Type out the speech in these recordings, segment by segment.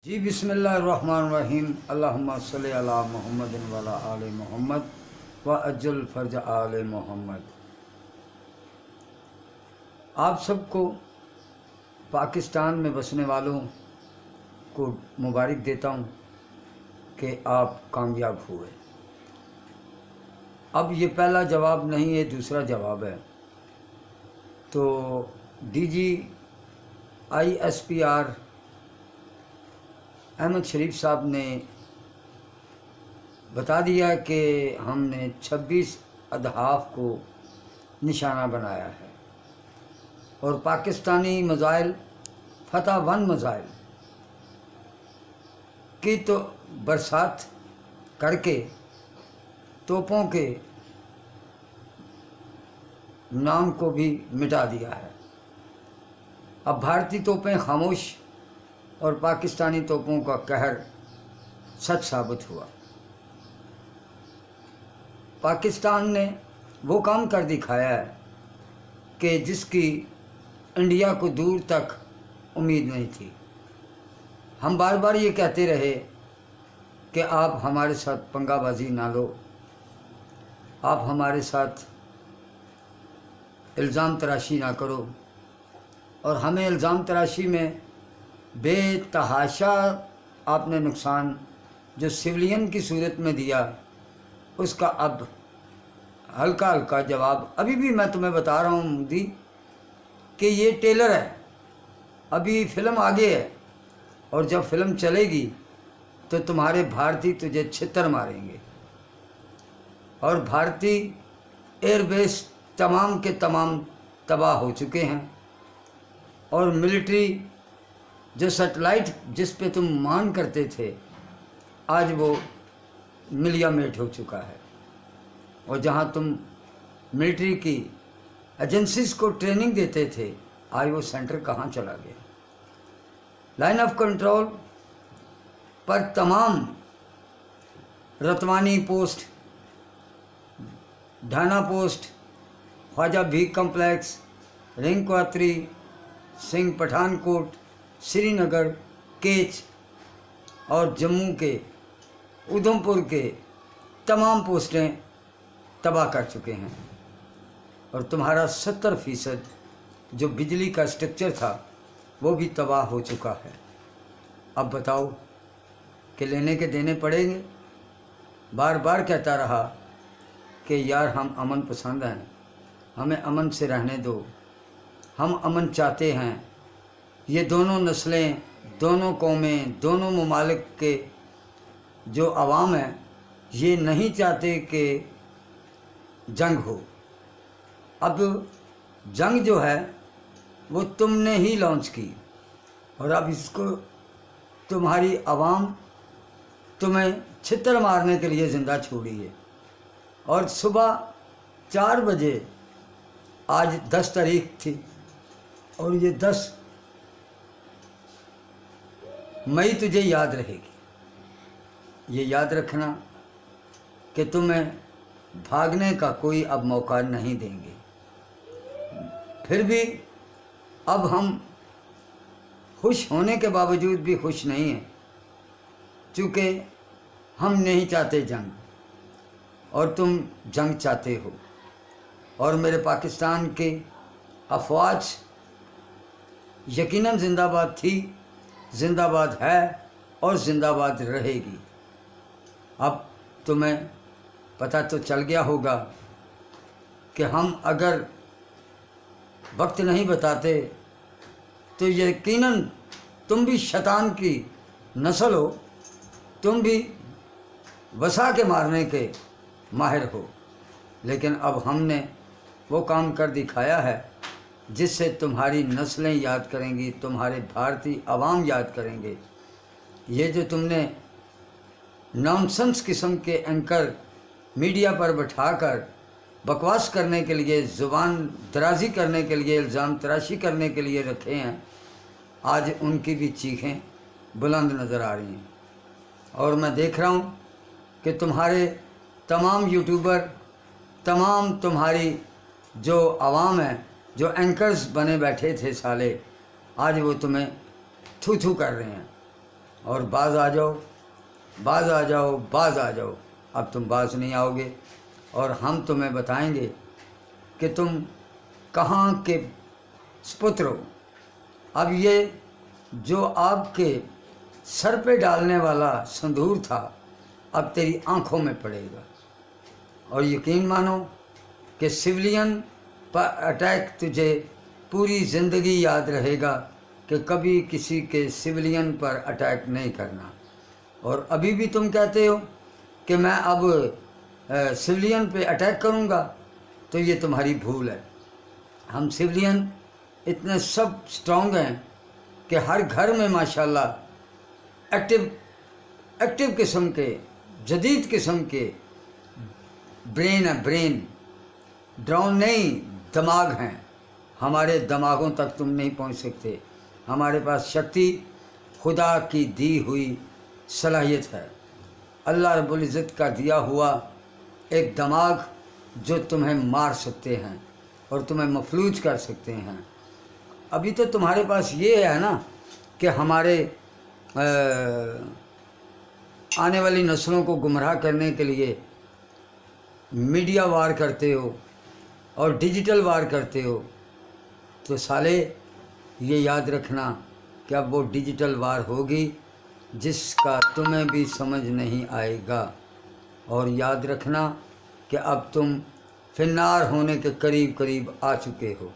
جی بسم اللہ الرحمن الرحیم اللہم صلی علی محمد و علی آل محمد و اجل فرج آل محمد۔ آپ سب کو پاکستان میں بسنے والوں کو مبارک دیتا ہوں کہ آپ کامیاب ہوئے۔ اب یہ پہلا جواب نہیں، یہ دوسرا جواب ہے۔ تو ڈی جی ISPR احمد شریف صاحب نے بتا دیا کہ ہم نے 26 اہداف کو نشانہ بنایا ہے اور پاکستانی میزائل فتح 1 میزائل کی تو برسات کر کے توپوں کے نام کو بھی مٹا دیا ہے۔ اب بھارتی توپیں خاموش اور پاکستانی توپوں کا قہر سچ ثابت ہوا۔ پاکستان نے وہ کام کر دکھایا ہے کہ جس کی انڈیا کو دور تک امید نہیں تھی۔ ہم بار بار یہ کہتے رہے کہ آپ ہمارے ساتھ پنگا بازی نہ لو، آپ ہمارے ساتھ الزام تراشی نہ کرو، اور ہمیں الزام تراشی میں بے تحاشا آپ نے نقصان جو سولین کی صورت میں دیا، اس کا اب ہلکا ہلکا جواب ابھی بھی میں تمہیں بتا رہا ہوں مودی کہ یہ ٹیلر ہے، ابھی فلم آگے ہے، اور جب فلم چلے گی تو تمہارے بھارتی تجھے چھتر ماریں گے۔ اور بھارتی ایئر بیس تمام کے تمام تباہ ہو چکے ہیں، اور ملٹری جو سیٹلائٹ جس پہ تم مان کرتے تھے آج وہ ملیا میٹ ہو چکا ہے، اور جہاں تم ملٹری کی ایجنسیز کو ٹریننگ دیتے تھے آج وہ سینٹر کہاں چلا گیا۔ لائن آف کنٹرول پر تمام رتوانی پوسٹ، ڈھانا پوسٹ، خواجہ بھیک کمپلیکس، رنگ کواتری، سنگھ پٹھان کوٹ، سری نگر، کیچ اور جموں کے ادھم پور کے تمام پوسٹیں تباہ کر چکے ہیں، اور تمہارا 70% جو بجلی کا اسٹرکچر تھا وہ بھی تباہ ہو چکا ہے۔ اب بتاؤ کہ لینے کے دینے پڑیں گے؟ بار بار کہتا رہا کہ یار ہم امن پسند ہیں، ہمیں امن سے رہنے دو، ہم امن چاہتے ہیں۔ یہ دونوں نسلیں، دونوں قومیں، دونوں ممالک کے جو عوام ہیں یہ نہیں چاہتے کہ جنگ ہو۔ اب جنگ جو ہے وہ تم نے ہی لانچ کی، اور اب اس کو تمہاری عوام تمہیں چھتر مارنے کے لیے زندہ چھوڑی ہے۔ اور صبح 4 بجے آج 10 تاریخ تھی، اور یہ 10 مئی تجھے یاد رہے گی۔ یہ یاد رکھنا کہ تمہیں بھاگنے کا کوئی اب موقع نہیں دیں گے۔ پھر بھی اب ہم خوش ہونے کے باوجود بھی خوش نہیں ہیں، چونکہ ہم نہیں چاہتے جنگ، اور تم جنگ چاہتے ہو۔ اور میرے پاکستان کی افواج یقیناً زندہ باد تھی، زندہ باد ہے، اور زندہ باد رہے گی۔ اب تمہیں پتہ تو چل گیا ہوگا کہ ہم اگر وقت نہیں بتاتے تو یقیناً تم بھی شیطان کی نسل ہو، تم بھی وسا کے مارنے کے ماہر ہو، لیکن اب ہم نے وہ کام کر دکھایا ہے جس سے تمہاری نسلیں یاد کریں گی، تمہارے بھارتی عوام یاد کریں گے۔ یہ جو تم نے نانسنس قسم کے اینکر میڈیا پر بٹھا کر بکواس کرنے کے لیے، زبان درازی کرنے کے لیے، الزام تراشی کرنے کے لیے رکھے ہیں، آج ان کی بھی چیخیں بلند نظر آ رہی ہیں۔ اور میں دیکھ رہا ہوں کہ تمہارے تمام یوٹیوبر، تمام تمہاری جو عوام ہیں، جو اینکرز بنے بیٹھے تھے سالے، آج وہ تمہیں تھو تھو کر رہے ہیں۔ اور باز آ جاؤ، باز آ جاؤ، باز آ جاؤ۔ اب تم باز نہیں آؤ گے، اور ہم تمہیں بتائیں گے کہ تم کہاں کے سپتر ہو۔ اب یہ جو آپ کے سر پہ ڈالنے والا سندور تھا اب تیری آنکھوں میں پڑے گا، اور یقین مانو کہ سویلین پر اٹیک تجھے پوری زندگی یاد رہے گا کہ کبھی کسی کے سویلین پر اٹیک نہیں کرنا۔ اور ابھی بھی تم کہتے ہو کہ میں اب سویلین پہ اٹیک کروں گا، تو یہ تمہاری بھول ہے۔ ہم سویلین اتنے سب سٹرونگ ہیں کہ ہر گھر میں ماشاءاللہ ایکٹیو قسم کے، جدید قسم کے برین ہے، برین، ڈرون نہیں، دماغ ہیں۔ ہمارے دماغوں تک تم نہیں پہنچ سکتے۔ ہمارے پاس شکتی خدا کی دی ہوئی صلاحیت ہے، اللہ رب العزت کا دیا ہوا ایک دماغ جو تمہیں مار سکتے ہیں اور تمہیں مفلوج کر سکتے ہیں۔ ابھی تو تمہارے پاس یہ ہے نا کہ ہمارے آنے والی نسلوں کو گمراہ کرنے کے لیے میڈیا وار کرتے ہو اور ڈیجیٹل وار کرتے ہو، تو سالے یہ یاد رکھنا کہ اب وہ ڈیجیٹل وار ہوگی جس کا تمہیں بھی سمجھ نہیں آئے گا، اور یاد رکھنا کہ اب تم فنار ہونے کے قریب قریب آ چکے ہو۔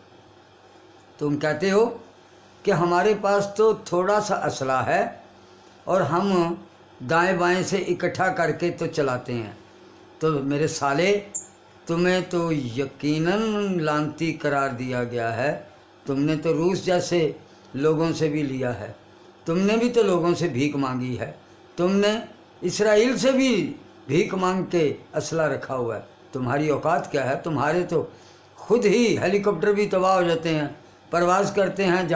تم کہتے ہو کہ ہمارے پاس تو تھوڑا سا اسلحہ ہے اور ہم دائیں بائیں سے اکٹھا کر کے تو چلاتے ہیں، تو میرے سالے تمہیں تو یقیناً لعنتی قرار دیا گیا ہے۔ تم نے تو روس جیسے لوگوں سے بھی لیا ہے، تم نے بھی تو لوگوں سے بھیک مانگی ہے، تم نے اسرائیل سے بھی بھیک مانگ کے اسلحہ رکھا ہوا ہے۔ تمہاری اوقات کیا ہے؟ تمہارے تو خود ہی ہیلی کاپٹر بھی تباہ ہو جاتے ہیں، پرواز کرتے ہیں جہاں